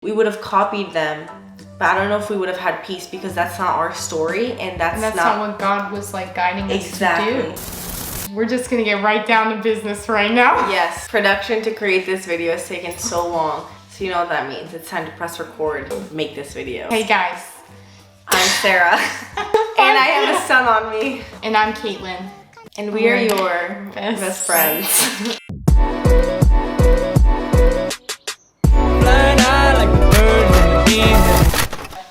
we would have copied them, but I don't know if we would have had peace because that's not our story and that's not what God was like guiding us exactly. to do. We're just gonna get right down to business right now. Yes, production to create this video has taken so long. So you know what that means. It's time to press record, make this video. Hey guys. I'm Sarah. And I have a son on me. And I'm Kaitlyn. And we are your best friends.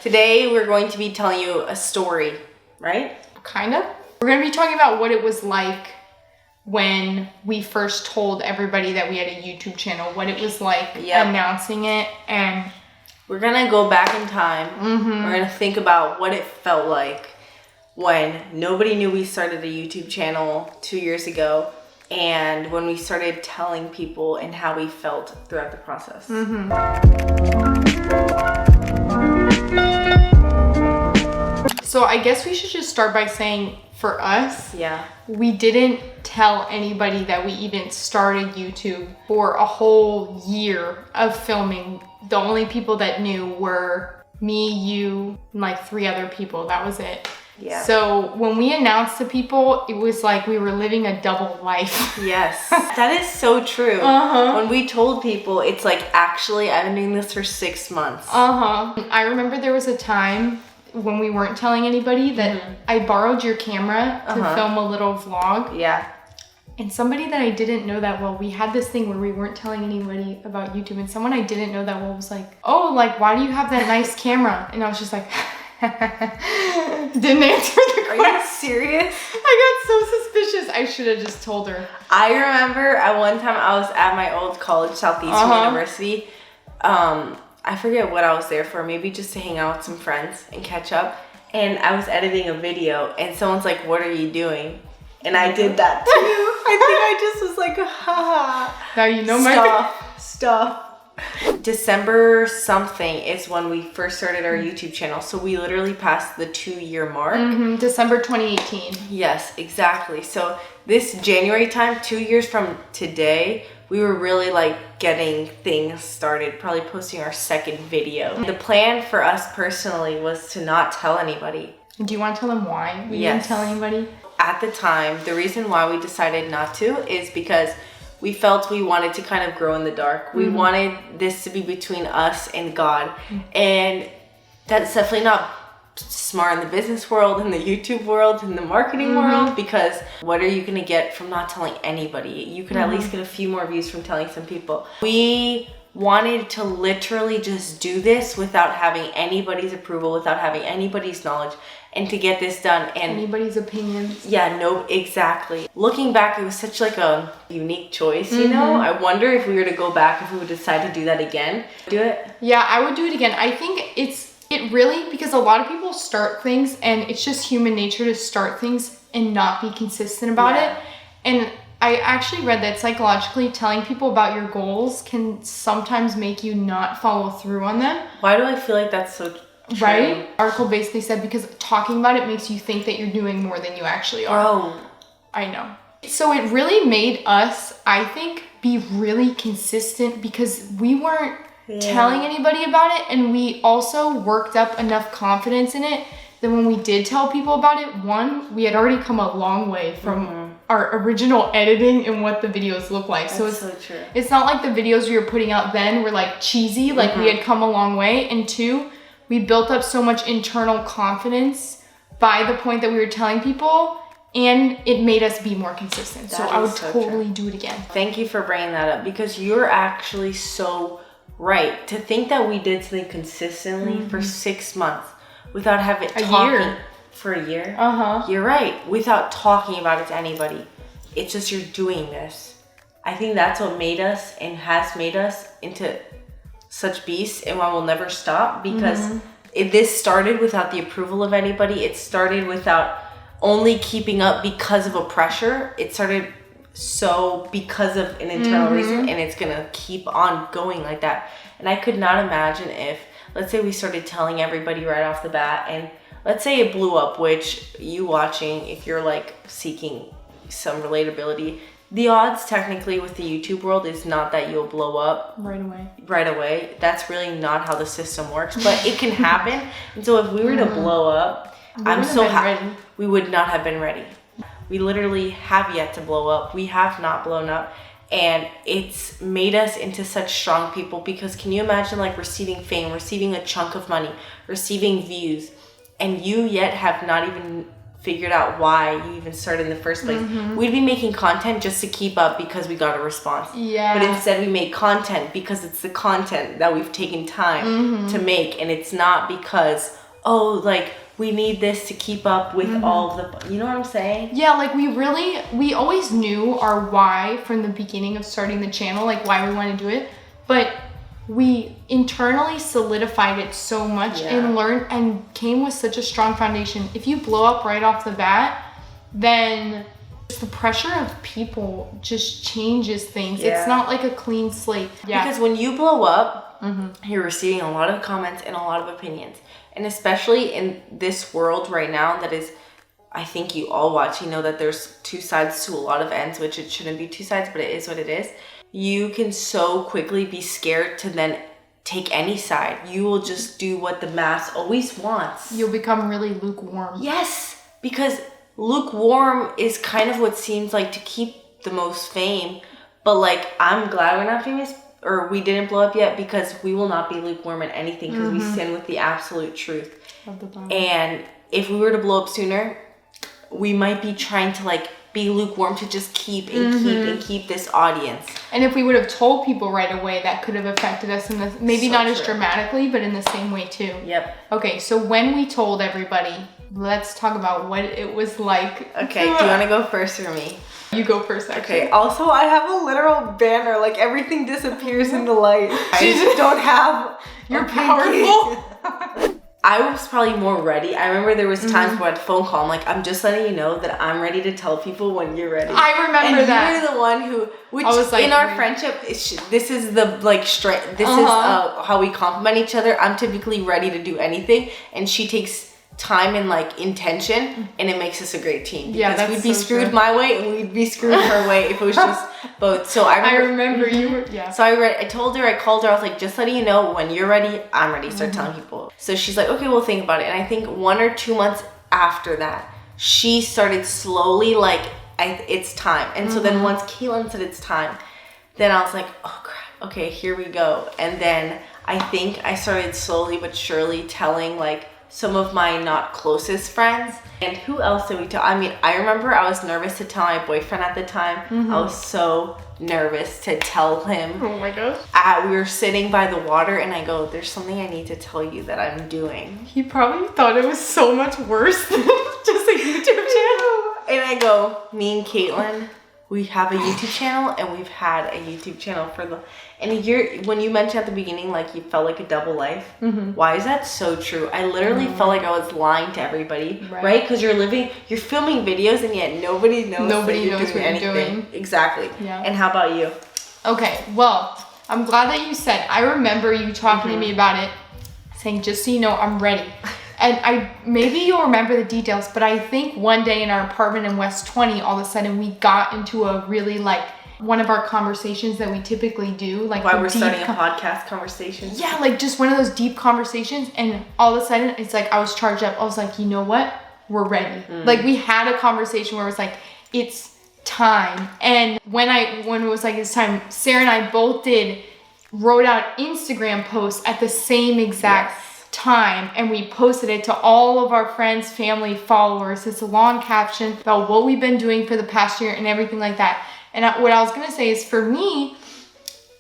Today we're going to be telling you a story, right? Kind of. We're going to be talking about what it was like when we first told everybody that we had a YouTube channel, what it was like announcing it, and we're going to go back in time. We're going to think about what it felt like when nobody knew we started a YouTube channel 2 years ago, and when we started telling people and how we felt throughout the process. So I guess we should just start by saying, for us, we didn't tell anybody that we even started YouTube for a whole year of filming. The only people that knew were me, you, and like 3 other people. That was it. Yeah. So when we announced to people, it was like we were living a double life. Yes, that is so true. When we told people, it's like, actually, I've been doing this for 6 months. I remember there was a time when we weren't telling anybody that I borrowed your camera to film a little vlog. Yeah. And somebody that I didn't know that well, we had this thing where we weren't telling anybody about YouTube, and someone I didn't know that well was like, oh, like, why do you have that nice camera? And I was just like, didn't answer the question. Are you serious? I got so suspicious. I should have just told her. I remember at one time I was at my old college, Southeastern University. I forget what I was there for, maybe just to hang out with some friends and catch up. And I was editing a video and someone's like, what are you doing? And I did that too. I think I just was like, ha. Now you know Stop. December something is when we first started our YouTube channel. So we literally passed the 2-year mark. December 2018. Yes, exactly. So this January time, 2 years from today, we were really like getting things started, probably posting our second video. The plan for us personally was to not tell anybody. Do you want to tell them why we didn't tell anybody? At the time, the reason why we decided not to is because we felt we wanted to kind of grow in the dark. We wanted this to be between us and God. And that's definitely not smart in the business world, in the YouTube world, in the marketing world, because what are you gonna get from not telling anybody? You could at least get a few more views from telling some people. We wanted to literally just do this without having anybody's approval, without having anybody's knowledge, and to get this done. And anybody's opinions. Yeah, no, exactly. Looking back, it was such like a unique choice, you know? I wonder if we were to go back, if we would decide to do that again. Do it? Yeah, I would do it again. I think it really, because a lot of people start things and it's just human nature to start things and not be consistent about it. And I actually read that psychologically telling people about your goals can sometimes make you not follow through on them. Why do I feel like that's so true? Right? Article basically said because talking about it makes you think that you're doing more than you actually are. Oh. I know. So it really made us, I think, be really consistent because we weren't telling anybody about it, and we also worked up enough confidence in it that when we did tell people about it, one, we had already come a long way from our original editing and what the videos look like. That's so true. It's not like the videos we were putting out then were like cheesy, like we had come a long way. And 2, we built up so much internal confidence by the point that we were telling people, and it made us be more consistent. So I would totally do it again. Thank you for bringing that up, because you're actually so right. To think that we did something consistently for 6 months without having for a year. You're right. Without talking about it to anybody. It's just you're doing this. I think that's what made us and has made us into such beasts, and why we'll never stop, because this started without the approval of anybody. It started without only keeping up because of a pressure. It started because of an internal reason, and it's gonna keep on going like that. And I could not imagine if, let's say we started telling everybody right off the bat, and let's say it blew up, which you watching, if you're like seeking some relatability, The odds technically with the YouTube world is not that you'll blow up right away. That's really not how the system works, but it can happen. And so if we were to blow up, I'm so happy. We would not have been ready. We literally have yet to blow up. We have not blown up. And it's made us into such strong people, because can you imagine like receiving fame, receiving a chunk of money, receiving views, and you yet have not even figured out why you even started in the first place. We'd be making content just to keep up because we got a response. Yeah. But instead we make content because it's the content that we've taken time to make, and it's not because, oh, like we need this to keep up with all of the, you know what I'm saying? Yeah, like we always knew our why from the beginning of starting the channel, like why we want to do it, but we internally solidified it so much and learned and came with such a strong foundation. If you blow up right off the bat, then the pressure of people just changes things. It's not like a clean slate. Yeah. Because when you blow up, you're receiving a lot of comments and a lot of opinions. And especially in this world right now that is, I think you all watch, you know that there's two sides to a lot of ends, which it shouldn't be two sides, but it is what it is. You can so quickly be scared to then take any side. You will just do what the mass always wants. You'll become really lukewarm. Yes, because lukewarm is kind of what seems like to keep the most fame. But like, I'm glad we're not famous, or we didn't blow up yet, because we will not be lukewarm in anything, because we stand with the absolute truth. Of the Bible. And if we were to blow up sooner, we might be trying to like be lukewarm to just keep and keep this audience. And if we would have told people right away, that could have affected us in the, maybe so not as dramatically, but in the same way too. Yep. Okay, so when we told everybody, let's talk about what it was like. Okay, do you want to go first or me? You go first, actually. Okay, also I have a literal banner, like everything disappears in the light. I just don't have. You're powerful. I was probably more ready. I remember there was times where I'd phone call. I'm like, I'm just letting you know that I'm ready to tell people when you're ready. I remember that. And you're the one who, which like, in our friendship, this is the like straight. This is how we compliment each other. I'm typically ready to do anything, and she takes time and like intention, and it makes us a great team. Because we'd be screwed my way, and we'd be screwed her way if it was just both. So I remember you were, So I told her, I called her, I was like, just letting you know when you're ready, I'm ready. Start telling people. So she's like, okay, we'll think about it. And I think 1 or 2 months after that, she started slowly like, it's time. And so then once Kaitlyn said it's time, then I was like, oh crap, okay, here we go. And then I think I started slowly but surely telling like some of my not closest friends. And who else did we tell? I mean, I remember I was nervous to tell my boyfriend at the time. I was so nervous to tell him. Oh my gosh. We were sitting by the water, and I go, there's something I need to tell you that I'm doing. He probably thought it was so much worse than just a YouTube channel. And I go, me and Kaitlyn, we have a YouTube channel, and we've had a YouTube channel for and when you mentioned at the beginning, like you felt like a double life, why is that so true? I literally felt like I was lying to everybody, right? Because you're filming videos, and yet nobody knows what you're doing. Exactly. Yeah. And how about you? Okay, well, I'm glad that you said, I remember you talking to me about it, saying, just so you know, I'm ready. And maybe you'll remember the details, but I think one day in our apartment in West 20, all of a sudden we got into a really like, one of our conversations that we typically do. Like why we're starting a podcast conversation. Yeah, like just one of those deep conversations, and all of a sudden it's like I was charged up. I was like, you know what? We're ready. Like we had a conversation where it was like, it's time. And when it was like it's time, Sarah and I both wrote out Instagram posts at the same exact time, and we posted it to all of our friends, family, followers. It's a long caption about what we've been doing for the past year and everything like that. And what I was gonna say is, for me,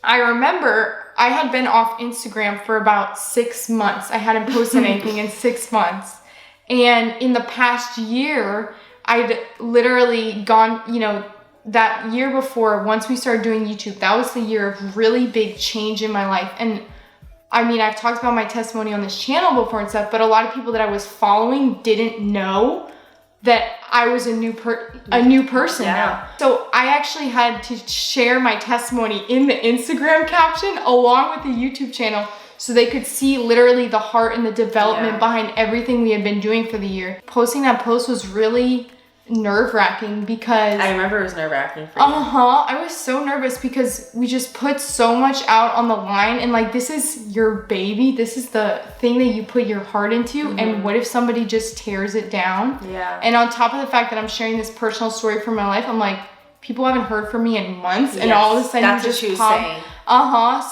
I remember I had been off Instagram for about 6 months. I hadn't posted anything in 6 months. And in the past year, I'd literally gone, that year before, once we started doing YouTube, that was the year of really big change in my life. And I mean, I've talked about my testimony on this channel before and stuff, but a lot of people that I was following didn't know that I was a new person now. So I actually had to share my testimony in the Instagram caption along with the YouTube channel, so they could see literally the heart and the development behind everything we had been doing for the year. Posting that post was really nerve-wracking because I remember it was nerve-wracking for you. I was so nervous because we just put so much out on the line, and like, this is your baby, this is the thing that you put your heart into, and what if somebody just tears it down? Yeah. And on top of the fact that I'm sharing this personal story from my life, I'm like, people haven't heard from me in months, and all of a sudden that's what she was saying.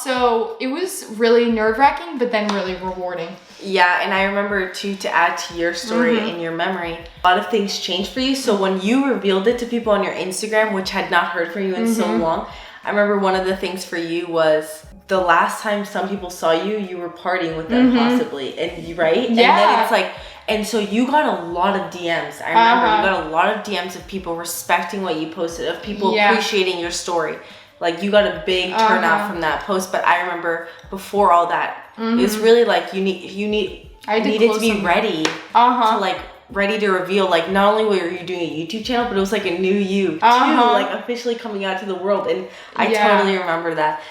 So it was really nerve-wracking, but then really rewarding. Yeah, and I remember too, to add to your story and your memory, a lot of things changed for you. So when you revealed it to people on your Instagram, which had not heard from you in so long, I remember one of the things for you was the last time some people saw you, you were partying with them possibly, and right? Yeah. And then it's like, and so you got a lot of DMs. I remember you got a lot of DMs of people respecting what you posted, of people appreciating your story. Like, you got a big turnout from that post. But I remember before all that, it's really like you needed to be ready to like ready to reveal, like, not only were you doing a YouTube channel, but it was like a new you too, like officially coming out to the world. And I totally remember that.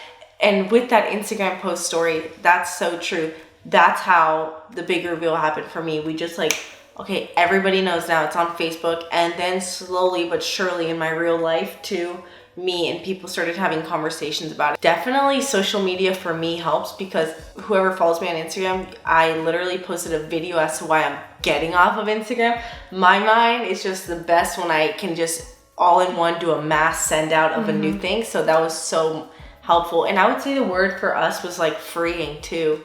And with that Instagram post story, that's so true. That's how the big reveal happened for me. We just like, okay, everybody knows now, it's on Facebook. And then slowly but surely in my real life too, me and people started having conversations about it. Definitely social media for me helps, because whoever follows me on Instagram, I literally posted a video as to why I'm getting off of Instagram. My mind is just the best when I can just all in one do a mass send out of a new thing. So that was so helpful. And I would say the word for us was like freeing too,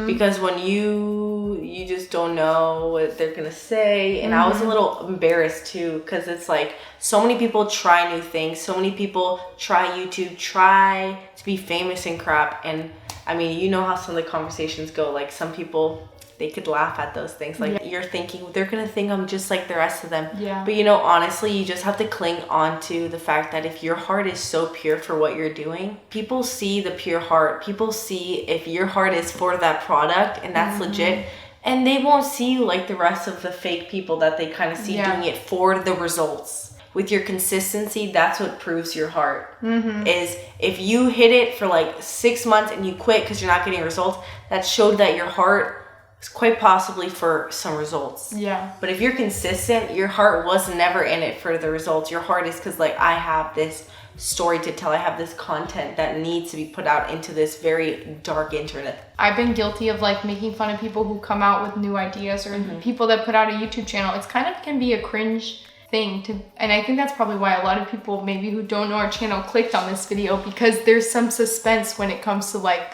because when you just don't know what they're gonna say. And I was a little embarrassed too, because it's like so many people try new things, so many people try YouTube, try to be famous and crap. And I mean, you know how some of the conversations go, like some people, they could laugh at those things. Like you're thinking, they're gonna think I'm just like the rest of them. Yeah. But you know, honestly, you just have to cling on to the fact that if your heart is so pure for what you're doing, people see the pure heart. People see if your heart is for that product and that's legit, and they won't see you like the rest of the fake people that they kind of see doing it for the results. With your consistency, that's what proves your heart. Is if you hit it for like 6 months and you quit because you're not getting results, that showed that your heart is quite possibly for some results. Yeah. But if you're consistent, your heart was never in it for the results. Your heart is because, like, I have this story to tell. I have this content that needs to be put out into this very dark internet. I've been guilty of like making fun of people who come out with new ideas, or people that put out a YouTube channel. It's kind of can be a cringe thing to, and I think that's probably why a lot of people maybe who don't know our channel clicked on this video, because there's some suspense when it comes to like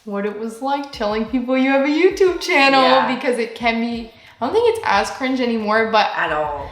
what it was like telling people you have a YouTube channel, because it can be, I don't think it's as cringe anymore, but at all.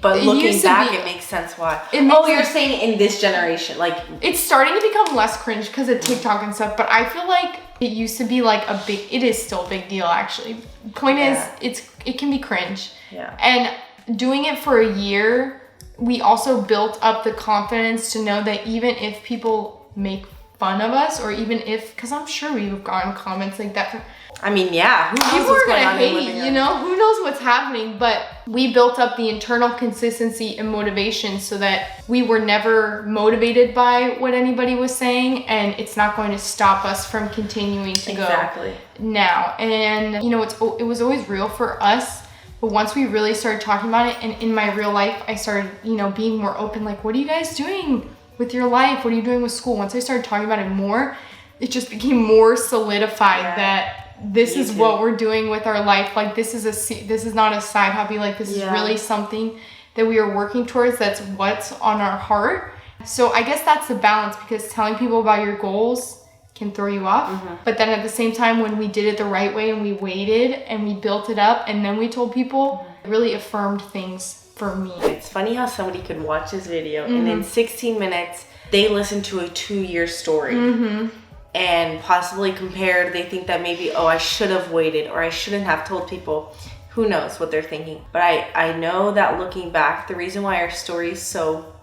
But looking back, it makes sense why. You're saying in this generation, like it's starting to become less cringe because of TikTok and stuff. But I feel like it used to be like a big. It is still a big deal, actually. Point is, it can be cringe. Yeah. And doing it for a year, we also built up the confidence to know that even if people make fun of us, or even if, because I'm sure we've gotten comments like that from, I mean, yeah, who knows people are gonna hate, you know, who knows what's happening, but we built up the internal consistency and motivation so that we were never motivated by what anybody was saying, and it's not going to stop us from continuing to go now. And you know, it was always real for us, but once we really started talking about it, and in my real life, I started, you know, being more open, like, what are you guys doing with your life? What are you doing with school? Once I started talking about it more, it just became more solidified that this is what we're doing with our life. Like, this is not a side hobby. Like, this is really something that we are working towards. That's what's on our heart. So I guess that's the balance, because telling people about your goals can throw you off. But then at the same time, when we did it the right way and we waited and we built it up and then we told people, it really affirmed things for me. It's funny how somebody could watch this video and in 16 minutes, they listen to a 2-year story. And possibly compared, they think that maybe, oh, I should have waited, or I shouldn't have told people. Who knows what they're thinking. But I know that looking back, the reason why our story is so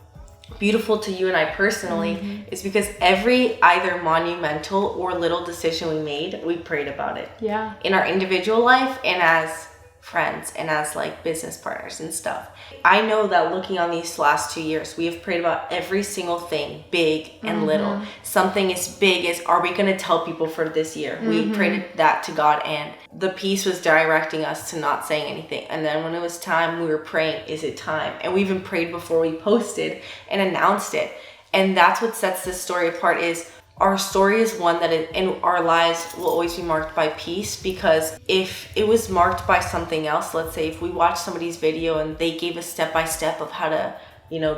beautiful to you and I personally is because every either monumental or little decision we made, we prayed about it. Yeah. In our individual life and as friends and as like business partners and stuff. I know that looking on these last 2 years, we have prayed about every single thing, big and little. Something as big as, are we going to tell people for this year? We prayed that to God, and the peace was directing us to not saying anything. And then when it was time, we were praying, is it time? And we even prayed before we posted and announced it. And that's what sets this story apart, is our story is one that in our lives will always be marked by peace. Because if it was marked by something else, let's say if we watched somebody's video and they gave us step-by-step of how to,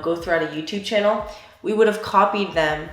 go throughout a YouTube channel, we would have copied them.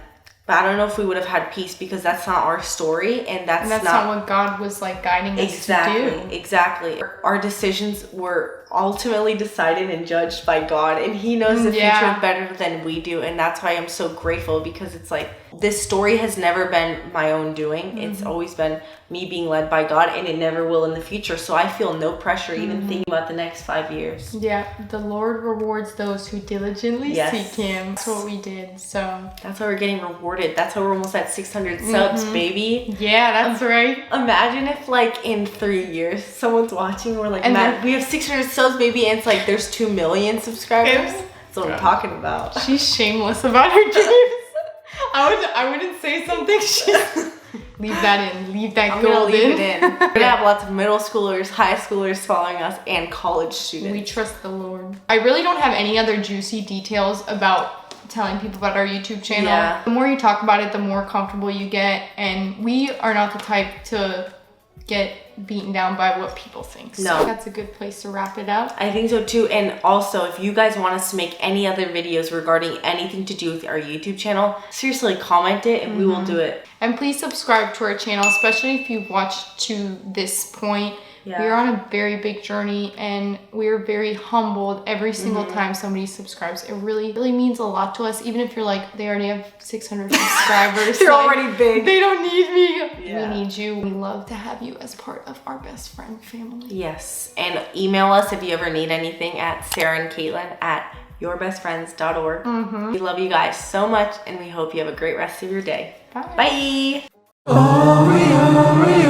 But I don't know if we would have had peace, because that's not our story, and that's not what God was like guiding us to do. Exactly. Our decisions were ultimately decided and judged by God, and He knows the future better than we do. And that's why I'm so grateful, because it's like, this story has never been my own doing. It's always been me being led by God, and it never will in the future. So I feel no pressure even thinking about the next 5 years. Yeah, the Lord rewards those who diligently seek Him. That's what we did. So that's why we're getting rewarded. That's why we're almost at 600 subs, baby. Yeah, that's right. Imagine if like in 3 years someone's watching, we're like, we have 600 subs, baby, and it's like there's 2 million subscribers. That's what I'm talking about. She's shameless about her dreams. I wouldn't say something. Leave that in. Leave that gold in. Leave it in. We're gonna have lots of middle schoolers, high schoolers following us, and college students. We trust the Lord. I really don't have any other juicy details about telling people about our YouTube channel. Yeah. The more you talk about it, the more comfortable you get, and we are not the type to get beaten down by what people think. So that's a good place to wrap it up. I think so too. And also, if you guys want us to make any other videos regarding anything to do with our YouTube channel, seriously comment it and we will do it. And please subscribe to our channel, especially if you've watched to this point. Yeah. We're on a very big journey, and we're very humbled every single time somebody subscribes. It really, really means a lot to us. Even if you're like, they already have 600 subscribers. They're already big. They don't need me. Yeah. We need you. We love to have you as part of our best friend family. Yes. And email us if you ever need anything at Sarah and Kaitlyn at yourbestfriends.org. We love you guys so much, and we hope you have a great rest of your day. Bye. Bye.